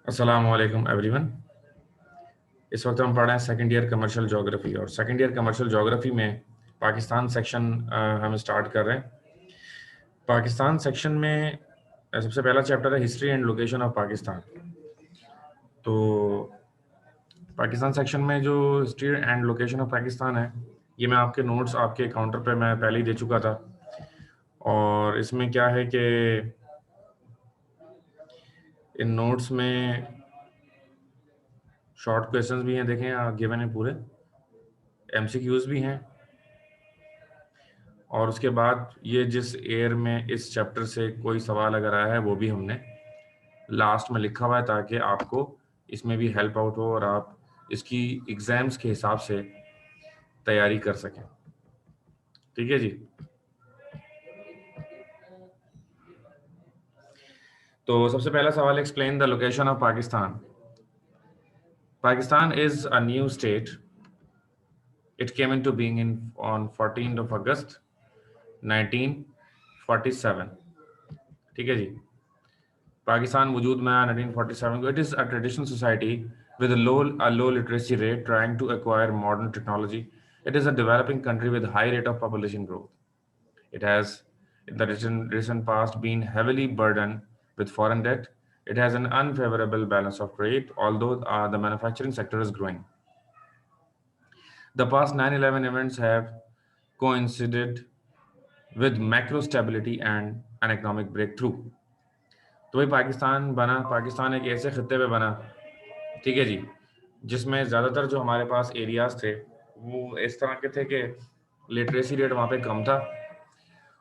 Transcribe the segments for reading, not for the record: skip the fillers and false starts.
अस्सलाम वालेकुम एवरीवन। इस वक्त हम पढ़ रहे हैं सेकंड ईयर कमर्शियल ज्योग्राफी, और सेकंड ईयर कमर्शियल ज्योग्राफी में पाकिस्तान सेक्शन हम स्टार्ट कर रहे हैं। पाकिस्तान सेक्शन में सबसे पहला चैप्टर है history and location of Pakistan. तो पाकिस्तान सेक्शन में जो history and location of Pakistan है, ये मैं आपके नोट्स आपके काउंटर पे मैं पहले ही दे चुका था। और इसमें क्या है कि इन नोट्स में शॉर्ट क्वेश्चंस भी हैं, देखें गिवन है, पूरे एमसीक्यूज भी हैं। और उसके बाद ये जिस एयर में इस चैप्टर से कोई सवाल अगर आया है वो भी हमने लास्ट में लिखा हुआ है, ताकि आपको इसमें भी हेल्प आउट हो और आप इसकी एग्जाम्स के हिसाब से तैयारी कर सकें। ठीक है जी। तो सबसे पहला सवाल, explain the location of Pakistan. Pakistan is a new state. It came into being in on 14th of August 1947। ठीक है जी। पाकिस्तान वजूद में आया 1947 को। It is a traditional society with a low literacy rate trying to acquire modern technology. It is a developing country with high rate of population growth. It has, in the recent past, been heavily burdened with foreign debt. It has an unfavorable balance of trade, although the manufacturing sector is growing. The past 9/11 events have coincided with macro stability and an economic breakthrough. तो भाई पाकिस्तान बना, पाकिस्तान एक ऐसे खत्ते पे बना, ठीक है जी, जिसमें ज़्यादातर जो हमारे पास एरियाज थे वो इस तरह के थे कि लिटरेसी रेट वहाँ पे कम था,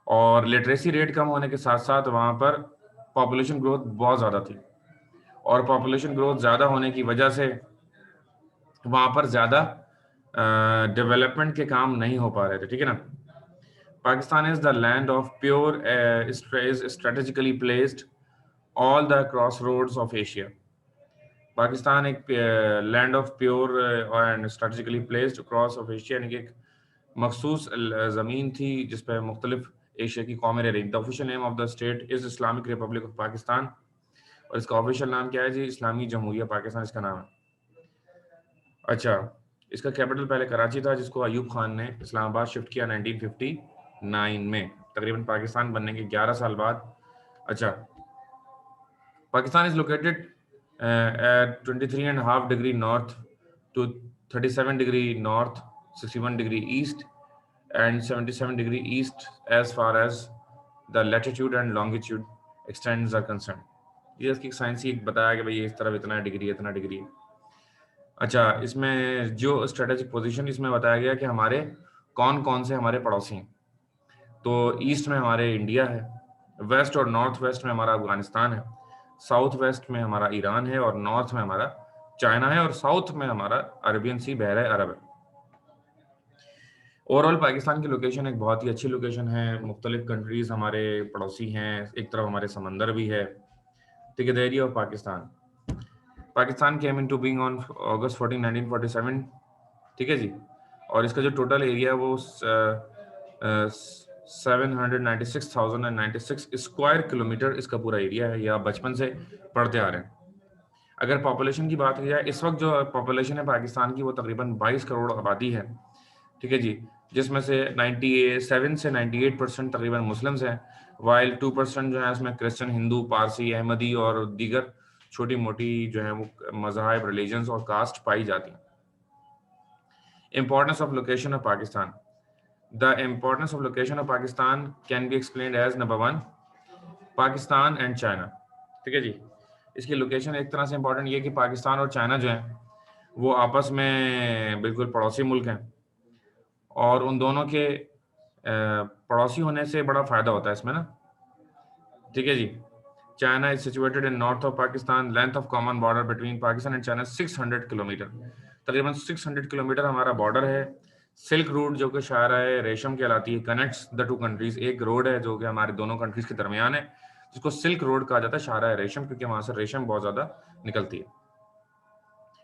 और लिटरेसी रेट कम होने के साथ साथ वहाँ पर पॉपुलेशन ग्रोथ बहुत ज़्यादा थी, और पॉपुलेशन ग्रोथ ज़्यादा होने की वजह से वहाँ पर ज़्यादा डेवलपमेंट के काम नहीं हो पा रहे थे। ठीक है ना। Pakistan is the land of pure, is strategically placed all the cross roads of Asia. Pakistan एक land of pure and strategically placed cross of Asia, यानी कि एक मखसूस ज़मीन थी जिस पर मुख्तलिफ एशिया की कौमें रह रही। The official name of the state is Islamic Republic of Pakistan, और इसका ऑफिशियल नाम क्या है जी? इस्लामी जमहूरिया पाकिस्तान इसका नाम है। अच्छा, इसका कैपिटल पहले कराची था, जिसको अयूब खान ने इस्लामाबाद शिफ्ट किया 1959 में, तकरीबन पाकिस्तान बनने के 11 साल बाद। अच्छा, Pakistan is located at 23.5 degree north to 37 degree north, 61 degree east, and 77 degree east as far as the latitude and longitude extends are concerned. ये इसकी साइंस ही बताया कि भाई ये इस तरफ इतना डिग्री है, इतना डिग्री है। अच्छा, इसमें जो स्ट्रेटेजिक पोजीशन इसमें बताया गया कि हमारे कौन कौन से हमारे पड़ोसी हैं। तो ईस्ट में हमारे इंडिया है, वेस्ट और नॉर्थ वेस्ट में हमारा अफगानिस्तान है, साउथ वेस्ट में हमारा ईरान है, और नॉर्थ में हमारा चाइना है, और साउथ में हमारा अरबियन सी बहर अरब है। ओवरऑल पाकिस्तान की लोकेशन एक बहुत ही अच्छी लोकेशन है। मुख्तलिफ कंट्रीज हमारे पड़ोसी हैं, एक तरफ हमारे समंदर भी है। ठीक है, the area of Pakistan. Pakistan came into being on August 14, 1947। ठीक है जी। और इसका जो टोटल एरिया है वो 796,096 स्क्वायर किलोमीटर इसका पूरा एरिया है। यह बचपन से पढ़ते आ रहे हैं। अगर पॉपुलेशन की बात की जाए, इस वक्त जो पॉपुलेशन है पाकिस्तान की वो तकरीबन 22 करोड़ आबादी है। ठीक है जी, जिसमें से 97 से 98% तकरीबन मुस्लिम्स हैं, वाइल 2% जो है उसमें क्रिश्चियन, हिंदू, पारसी, अहमदी और दीगर छोटी मोटी जो है वो मज़ाहिब, रिलीजन्स और कास्ट पाई जाती हैं। Importance of location of Pakistan. The importance of location of Pakistan can be explained as number 1, Pakistan and China. ठीक है जी। इसकी लोकेशन एक तरह से इंपॉर्टेंट ये कि पाकिस्तान और चाइना जो है वो आपस में बिल्कुल पड़ोसी मुल्क हैं, और उन दोनों के पड़ोसी होने से बड़ा फ़ायदा होता है इसमें ना। ठीक है जी। China is situated in north of Pakistan. Length of common border between Pakistan and China 600 kilometre. तकरीबन 600 किलोमीटर हमारा बॉर्डर है। सिल्क रूट जो कि शायरा रेशम कहलाती है, कनेक्ट्स द टू कंट्रीज। एक रोड है जो कि हमारे दोनों कंट्रीज के दरमियान है, जिसको सिल्क रोड कहा जाता है, शायरा रेशम, क्योंकि वहां से रेशम बहुत ज़्यादा निकलती है।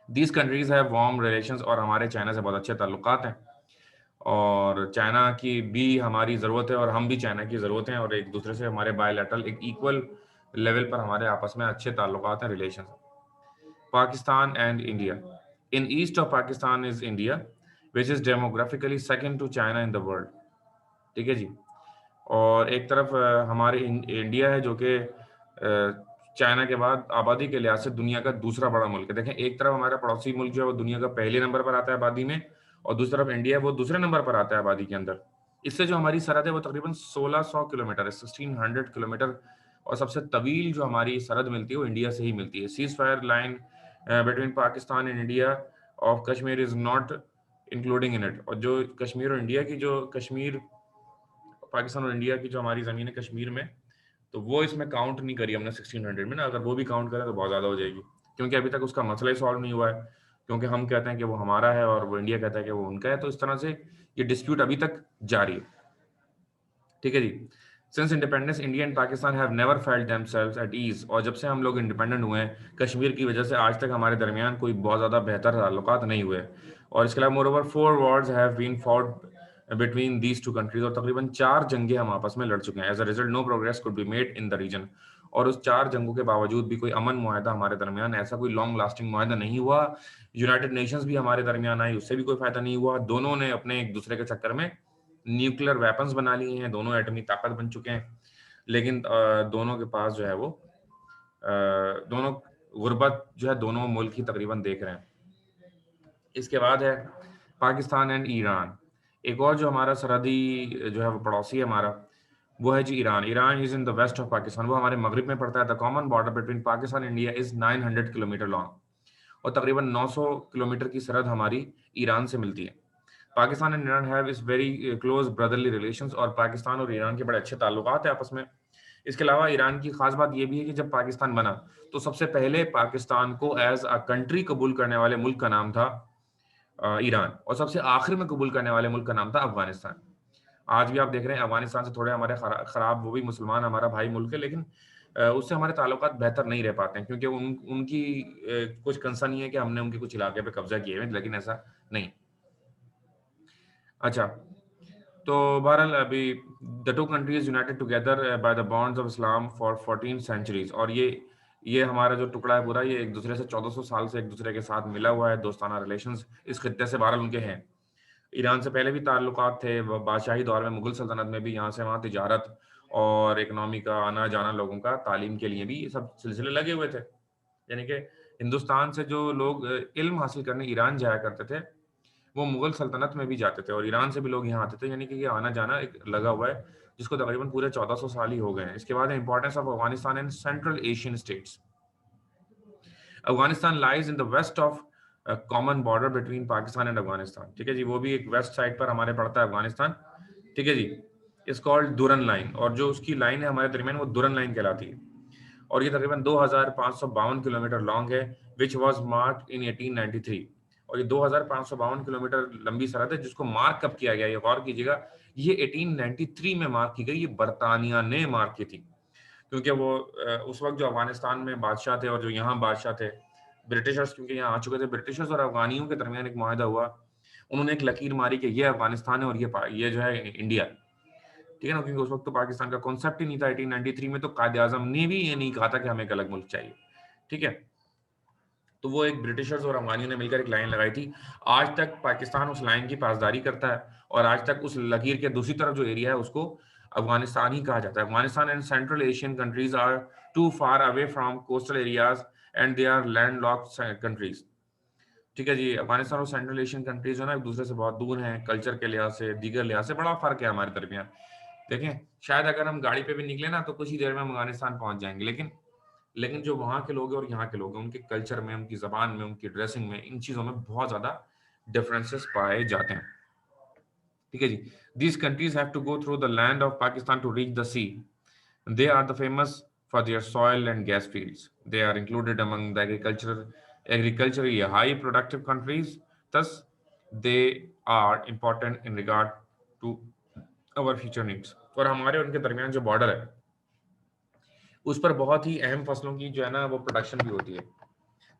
These countries have warm relations, और हमारे चाइना से बहुत अच्छे ताल्लुकात हैं, और चाइना की भी हमारी ज़रूरत है और हम भी चाइना की ज़रूरत है, और एक दूसरे से हमारे बायलैटरल एक इक्वल लेवल पर हमारे आपस में अच्छे ताल्लुकात हैं, relation. Pakistan and India. In east of Pakistan is India, which is demographically second to China in the world. ठीक है जी। और एक तरफ हमारे इंडिया है जो कि चाइना के बाद आबादी के लिहाज से दुनिया का दूसरा बड़ा मुल्क है। देखें, एक तरफ हमारा पड़ोसी मुल्क जो है वो दुनिया का पहले नंबर पर आता है आबादी में, और दूसरी तरफ इंडिया है वो दूसरे नंबर पर आता है आबादी के अंदर। इससे जो हमारी सरहद है वो तकरीबन 1600 किलोमीटर है, 1600 किलोमीटर। और सबसे तवील जो हमारी सरहद मिलती है वो इंडिया से ही मिलती है। Cease fire line between Pakistan and India of Kashmir is not including in it. और जो कश्मीर और इंडिया की जो कश्मीर, पाकिस्तान और इंडिया की जो हमारी ज़मीन है कश्मीर में, तो वो इसमें काउंट नहीं करी हमने 1600 में ना। अगर वो भी काउंट करें तो बहुत ज़्यादा हो जाएगी, क्योंकि अभी तक उसका मसला ही सॉल्व नहीं हुआ है। क्योंकि हम कहते हैं कि वो हमारा है और वो इंडिया कहता है कि वो उनका है, तो इस तरह से ये डिस्प्यूट अभी तक जारी है। ठीक है जी। Since independence India and Pakistan have never felt themselves at ease. और जब से हम लोग इंडिपेंडेंट हुए हैं कश्मीर की वजह से आज तक हमारे दरमियान कोई बहुत ज़्यादा बेहतर ताल्लुकात नहीं हुए। और इसके अलावा moreover 4 wars have been fought between these two countries. और तकरीबन 4 जंगें हम आपस में लड़ चुके हैं। As a result no progress could be made in the region. और उस 4 जंगों के बावजूद भी कोई अमन मुआहदा हमारे दरमियान, ऐसा कोई लॉन्ग लास्टिंग मुआहदा नहीं हुआ। यूनाइटेड नेशंस भी हमारे दरमियान आई, उससे भी कोई फायदा नहीं हुआ। दोनों ने अपने एक दूसरे के चक्कर में न्यूक्लियर वेपन्स बना लिए हैं, दोनों एटमी ताकत बन चुके हैं। लेकिन दोनों के पास जो है वो दोनों गुर्बत जो है दोनों मुल्क ही तकरीबन देख रहे हैं। इसके बाद है पाकिस्तान एंड ईरान। एक और जो हमारा सरहदी जो है वो पड़ोसी है हमारा, वो है जी Iran. Iran is in the west of Pakistan, वो हमारे मगरिब में पड़ता है। The common border between Pakistan and India is 900 kilometre long. और तकरीबन 900 किलोमीटर की सरहद हमारी ईरान से मिलती है। पाकिस्तान एंड ईरान हैव इस वेरी क्लोज ब्रदरली रिलेशंस। और पाकिस्तान और ईरान के बड़े अच्छे ताल्लुकात हैं आपस में। इसके अलावा ईरान की खास बात यह भी है कि जब पाकिस्तान बना तो सबसे पहले पाकिस्तान को एज अ कंट्री कबूल करने वाले मुल्क का नाम था ईरान, और सबसे आखिर में कबूल करने वाले मुल्क का नाम था अफगानिस्तान। आज भी आप देख रहे हैं अफगानिस्तान से थोड़े हमारे खराब, वो भी मुसलमान हमारा भाई मुल्क है, लेकिन उससे हमारे ताल्लुकात बेहतर नहीं रह पाते हैं, क्योंकि उनकी कुछ कंसर्न ये है कि हमने उनके कुछ इलाके पे कब्जा किए हुए, लेकिन ऐसा नहीं। अच्छा, तो बहरहाल अभी the two countries united together by the bonds of Islam for 14 centuries. और ये हमारा जो टुकड़ा है पूरा, ये एक दूसरे से 1400 साल से एक दूसरे के साथ मिला हुआ है। दोस्ताना रिलेशंस इस खित्ते से बहरहाल उनके हैं। ईरान से पहले भी ताल्लुकात थे, बादशाही दौर में मुगल सल्तनत में भी यहाँ से वहाँ तिजारत और इकनॉमी का आना जाना, लोगों का तालीम के लिए भी ये सब सिलसिले लगे हुए थे। यानी कि हिंदुस्तान से जो लोग इल्म हासिल करने ईरान जाया करते थे, वो मुगल सल्तनत में भी जाते थे, और ईरान से भी लोग यहाँ आते थे। यानी कि ये आना जाना एक लगा हुआ है, जिसको तकरीबन पूरे 1400 साल ही हो गए हैं। इसके बाद importance of Afghanistan and central Asian states. Afghanistan lies in the west of common border between Pakistan and Afghanistan. ठीक है जी, वो भी एक वेस्ट साइड पर हमारे पड़ता है अफगानिस्तान। ठीक है जी, इस कॉल्ड दुरन लाइन। और जो उसकी लाइन है हमारे दरमियान वो दुरन लाइन कहलाती है। और ये तकरीबन 2552 किलोमीटर लॉन्ग है, विच वॉज मार्क इन 1893। और ये 2552 किलोमीटर लंबी सरहद है, जिसको मार्क कब किया गया, ये गौर कीजिएगा, ये 1893 में मार्क की गई। ये बरतानिया ने मार्क की थी, क्योंकि वो उस वक्त जो अफगानिस्तान में बादशाह थे और जो यहाँ बादशाह थे ब्रिटिशर्स, क्योंकि यहाँ आ चुके थे, ब्रिटिशर्स और अफगानियों के दरमियान एक मुआहदा हुआ। उन्होंने एक लकीर मारी कि ये अफगानिस्तान है और ये जो है इंडिया। ठीक है ना, क्योंकि उस वक्त तो पाकिस्तान का कॉन्सेप्ट ही नहीं था। 1893 में तो कायदे आजम ने भी ये नहीं कहा था कि हमें एक अलग मुल्क चाहिए। ठीक है, तो वो एक ब्रिटिशर्स और अफगानियों ने मिलकर एक लाइन लगाई थी। आज तक पाकिस्तान उस लाइन की पासदारी करता है, और आज तक उस लकीर के दूसरी तरफ जो एरिया है उसको अफगानिस्तान ही कहा जाता है। Afghanistan and central Asian countries are too far away from coastal areas and they are landlocked countries. ठीक है जी, अफगानिस्तान और सेंट्रल एशियन कंट्रीज जो है ना एक दूसरे से बहुत दूर हैं, कल्चर के लिहाज से, दीगर लिहाज से बड़ा फर्क है हमारे दरमियान। देखें, शायद अगर हम गाड़ी पे भी निकले ना तो कुछ ही देर में हम अफगानिस्तान पहुंच जाएंगे, लेकिन जो वहाँ के लोग हैं और यहाँ के लोग हैं, उनके कल्चर में, उनकी जबान में, उनकी ड्रेसिंग में, इन चीज़ों में बहुत ज़्यादा डिफरेंसेस पाए जाते हैं। ठीक है जी, these countries have to go through the land of Pakistan to reach the sea. They are the famous for their soil and gas fields. They are included among the agriculturally high productive countries. thus they are important in regard to our future needs। और हमारे उनके दरमियान जो border है उस पर बहुत ही अहम फसलों की जो है ना वो प्रोडक्शन भी होती है,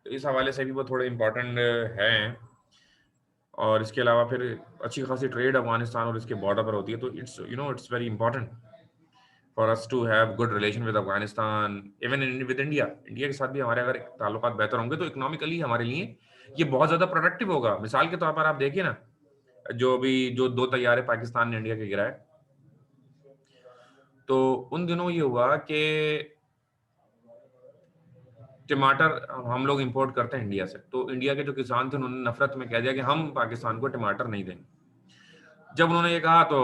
तो इस हवाले से भी वो थोड़े इम्पोर्टेंट हैं। और इसके अलावा फिर अच्छी खासी ट्रेड अफगानिस्तान और इसके बॉर्डर पर होती है, तो it's it's very important. For us to have good relation with Afghanistan, even with India. India के साथ भी हमारे अगर ताल्लुकात बेहतर होंगे तो इकोनॉमिकली हमारे लिए ये बहुत ज्यादा प्रोडक्टिव होगा। मिसाल के तौर पर आप देखिए ना, जो 2 तैयारे पाकिस्तान ने इंडिया के गिराए, तो उन दिनों ये हुआ कि टमाटर हम लोग इंपोर्ट करते हैं इंडिया से, तो इंडिया के जो किसान थे उन्होंने नफरत में कह दिया कि हम पाकिस्तान को टमाटर नहीं देंगे। जब उन्होंने ये कहा तो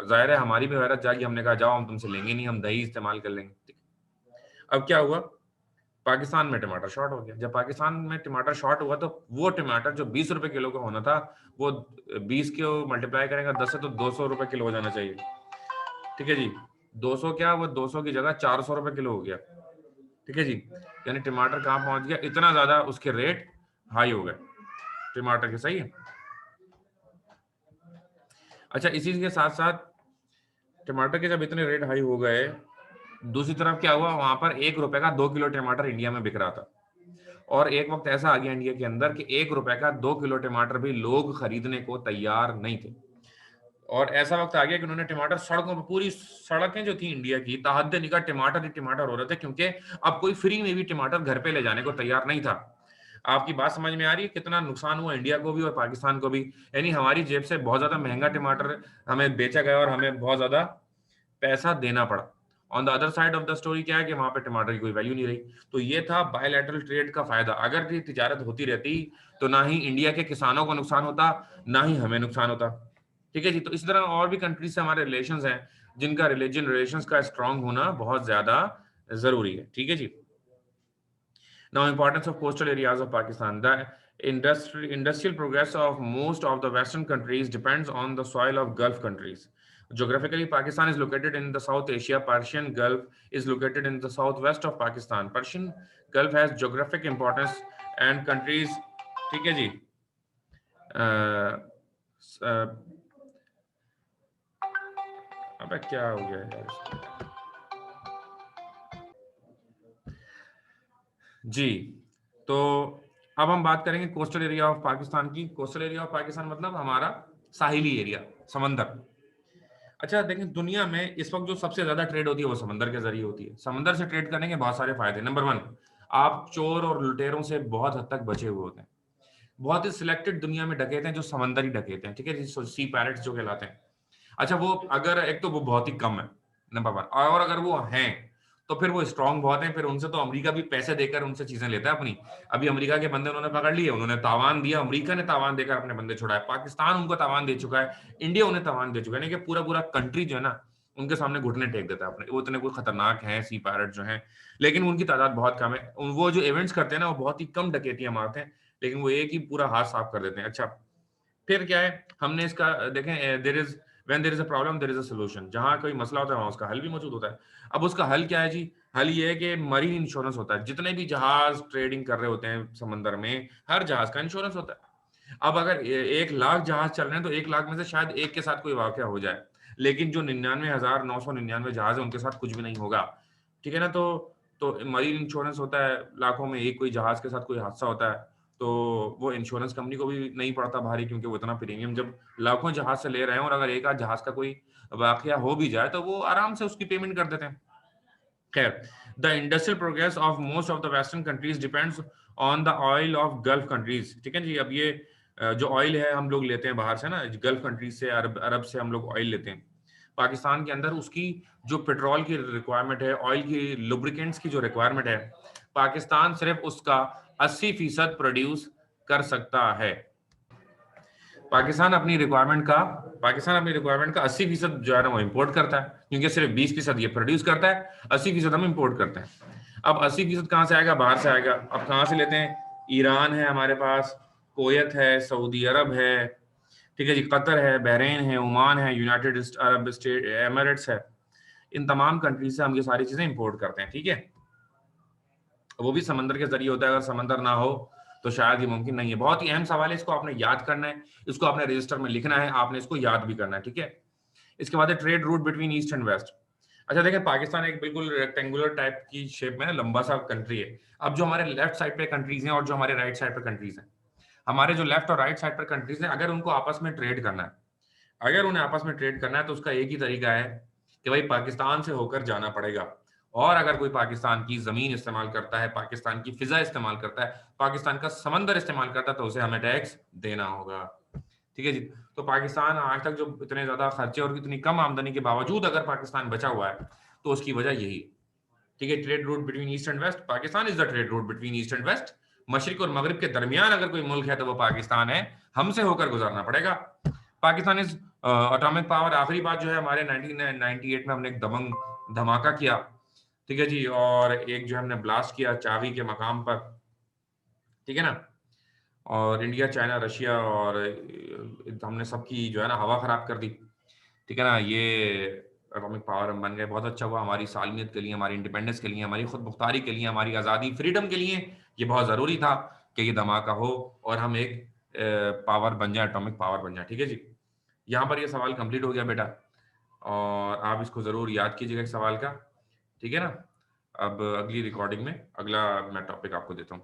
जाहिर है हमारी भी गैरत जागी, हमने कहा जाओ हम तुमसे लेंगे नहीं, हम दही इस्तेमाल कर लेंगे। अब क्या हुआ, पाकिस्तान में टमाटर शॉर्ट हो गया। जब पाकिस्तान में टमाटर शॉर्ट हुआ तो वो टमाटर जो 20 रुपए किलो का होना था, वो 20 को मल्टीप्लाई करेंगे 10 से तो 200 रुपए किलो हो जाना चाहिए। ठीक है जी, 200 क्या, वो 200 की जगह 400 रुपए किलो हो गया। ठीक है जी, यानी टमाटर कहाँ पहुंच गया, इतना ज्यादा उसके रेट हाई हो गए टमाटर के। सही है। अच्छा, इसी के साथ साथ टमाटर के जब इतने रेट हाई हो गए, दूसरी तरफ क्या हुआ, वहां पर 1 रुपए का 2 किलो टमाटर इंडिया में बिक रहा था। और एक वक्त ऐसा आ गया इंडिया के अंदर कि 1 रुपए का 2 किलो टमाटर भी लोग खरीदने को तैयार नहीं थे। और ऐसा वक्त आ गया कि उन्होंने टमाटर सड़कों पर, पूरी सड़कें जो थी इंडिया की तहद निगाह टमाटर ही टमाटर हो रहे थे, क्योंकि अब कोई फ्री में भी टमाटर घर पे ले जाने को तैयार नहीं था। आपकी बात समझ में आ रही है कितना नुकसान हुआ इंडिया को भी और पाकिस्तान को भी। यानी हमारी जेब से बहुत ज्यादा महंगा टमाटर हमें बेचा गया और हमें बहुत ज्यादा पैसा देना पड़ा। On the other side of the story क्या है कि वहां पे टमाटर की कोई वैल्यू नहीं रही। तो ये था बायलैटरल ट्रेड का फायदा। अगर ये तिजारत होती रहती तो ना ही इंडिया के किसानों को नुकसान होता, ना ही हमें नुकसान होता। ठीक है जी, तो इस तरह और भी कंट्रीज से हमारे रिलेशंस हैं, जिनका रिलेशंस का स्ट्रांग होना बहुत ज्यादा जरूरी है। ठीक है जी। Now, importance of coastal areas of Pakistan. The industrial progress of most of the Western countries depends on the soil of Gulf countries. Geographically, Pakistan is located in the South Asia. Persian Gulf is located in the southwest of Pakistan. Persian Gulf has geographic importance and countries. ठीक है जी। अबे क्या हो गया यार जी। तो अब हम बात करेंगे कोस्टल एरिया ऑफ पाकिस्तान की। कोस्टल एरिया ऑफ पाकिस्तान मतलब हमारा साहिली एरिया, समंदर। अच्छा देखें, दुनिया में इस वक्त जो सबसे ज्यादा ट्रेड होती है वो समंदर के जरिए होती है। समंदर से ट्रेड करने के बहुत सारे फायदे। नंबर 1, आप चोर और लुटेरों से बहुत हद तक बचे हुए होते हैं। बहुत ही सिलेक्टेड दुनिया में डकैते हैं जो समंदरी डकैते हैं। ठीक है, सी पैरेट्स जो कहलाते हैं। अच्छा, वो अगर एक तो वो बहुत ही कम है, नंबर 1, और अगर वो हैं तो फिर वो स्ट्रांग बहुत हैं। फिर उनसे तो अमेरिका भी पैसे देकर उनसे चीजें लेता है अपनी। अभी अमेरिका के बंदे उन्होंने पकड़ लिए, उन्होंने तावान दिया, अमेरिका ने तावान देकर अपने बंदे छुड़ाए, पाकिस्तान उनको तावान दे चुका है, इंडिया उन्हें तावान दे चुका है। यानी कि पूरा पूरा कंट्री जो है ना, उनके सामने घुटने टेक देता है अपने। वो इतने कोई खतरनाक है सी पायरेट जो है, लेकिन उनकी तादाद बहुत कम है। वो जो इवेंट्स करते हैं ना, वो बहुत ही कम डकैतियां मारते हैं, लेकिन वो एक ही पूरा हाथ साफ कर देते हैं। अच्छा, फिर क्या है, हमने इसका देखें, there is when there is a problem there is a solution. जहां कोई मसला होता है वहां उसका हल भी मौजूद होता है। अब उसका हल क्या है जी? हल ये है कि मरीन इंश्योरेंस होता है। जितने भी जहाज ट्रेडिंग कर रहे होते हैं समंदर में, हर जहाज का इंश्योरेंस होता है। अब अगर 1 लाख जहाज चल रहे हैं तो 1 लाख में से शायद एक के साथ कोई वाकया हो जाए, लेकिन जो 99,999 जहाज है उनके साथ कुछ भी नहीं होगा। ठीक है ना। तो मरीन इंश्योरेंस होता है, लाखों में एक कोई जहाज के साथ कोई हादसा होता है तो वो इंश्योरेंस कंपनी को भी नहीं पड़ता भारी, क्योंकि वो इतना प्रीमियम जब लाखों जहाज से ले रहे हैं, और अगर एक आध जहाज का कोई वाकया हो भी जाए तो वो आराम से उसकी पेमेंट कर देते हैं। खैर, the industrial progress of most of the western countries depends on the oil of gulf countries. ठीक है जी। अब ये जो ऑयल है हम लोग लेते हैं बाहर से ना, गल्फ कंट्रीज से, अरब से हम लोग ऑयल लेते हैं। पाकिस्तान के अंदर उसकी जो पेट्रोल की रिक्वायरमेंट है, ऑयल की, लुब्रिकेंट्स की जो रिक्वायरमेंट है, पाकिस्तान सिर्फ उसका 80% प्रोड्यूस कर सकता है। पाकिस्तान अपनी रिक्वायरमेंट का 80% जो है ना वो इम्पोर्ट करता है, क्योंकि सिर्फ 20% ये प्रोड्यूस करता है, 80% हम इम्पोर्ट करते हैं। अब 80% कहाँ से आएगा? बाहर से आएगा। अब कहाँ से लेते हैं? ईरान है हमारे पास, कुवैत है, सऊदी अरब है, ठीक है जी, कतर है, बहरीन है, ओमान है, यूनाइटेड अरब स्टेट एमिरेट्स है। इन तमाम कंट्रीज से हम ये सारी चीजें इंपोर्ट करते हैं। ठीक है, वो भी समंदर के जरिए होता है। अगर समंदर ना हो तो शायद ये मुमकिन नहीं है। बहुत ही अहम सवाल है, इसको आपने याद करना है, इसको आपने रजिस्टर में लिखना है, आपने इसको याद भी करना है। ठीक है। इसके बाद है trade route between east and west. अच्छा देखें, पाकिस्तान एक बिल्कुल रेक्टेंगुलर टाइप की शेप में लंबा सा कंट्री है। अब जो हमारे लेफ्ट साइड पे कंट्रीज हैं और जो हमारे राइट साइड पे कंट्रीज हैं, हमारे जो लेफ्ट और राइट साइड पर कंट्रीज हैं, अगर उन्हें आपस में ट्रेड करना है तो उसका एक ही तरीका है कि भाई पाकिस्तान से होकर जाना पड़ेगा, और अगर कोई पाकिस्तान की ज़मीन इस्तेमाल करता है, पाकिस्तान की फ़िज़ा इस्तेमाल करता है, पाकिस्तान का समंदर इस्तेमाल करता है, तो उसे हमें टैक्स देना होगा। ठीक है जी? तो पाकिस्तान आज तक जो इतने ज़्यादा खर्चे और इतनी कम आमदनी के बावजूद अगर पाकिस्तान बचा हुआ है, तो उसकी वजह यही है। ठीक है? Trade route between east and west, Pakistan is the trade route between east and west. मशरिक और मगरिब के दरमियान अगर कोई मुल्क है, तो वो पाकिस्तान है, हमसे होकर गुज़रना पड़ेगा। पाकिस्तान इज़ एटॉमिक पावर, आखिरी बात जो है हमारे 1998 में हमने एक दबंग धमाका किया, ठीक है जी? और एक जो है हमने ब्लास्ट किया चावी के मकाम पर, ठीक है ना? और इंडिया, चाइना, रशिया और हमने सबकी जो है ना हवा खराब कर दी, ठीक है ना? ये एटॉमिक पावर हम बन गए, बहुत अच्छा हुआ हमारी सालमियत के लिए, हमारी इंडिपेंडेंस के लिए, हमारी खुद मुख्तारी के लिए, हमारी आज़ादी, फ्रीडम के लिए ये बहुत ज़रूरी था कि ये धमाका हो और हम एक पावर बन जाए, एटॉमिक पावर बन जाए, ठीक है जी? यहाँ पर ये सवाल कंप्लीट हो गया बेटा, और आप इसको ज़रूर याद कीजिएगा इस सवाल का, ठीक है ना? अब अगली रिकॉर्डिंग में अगला मैं टॉपिक आपको देता हूँ।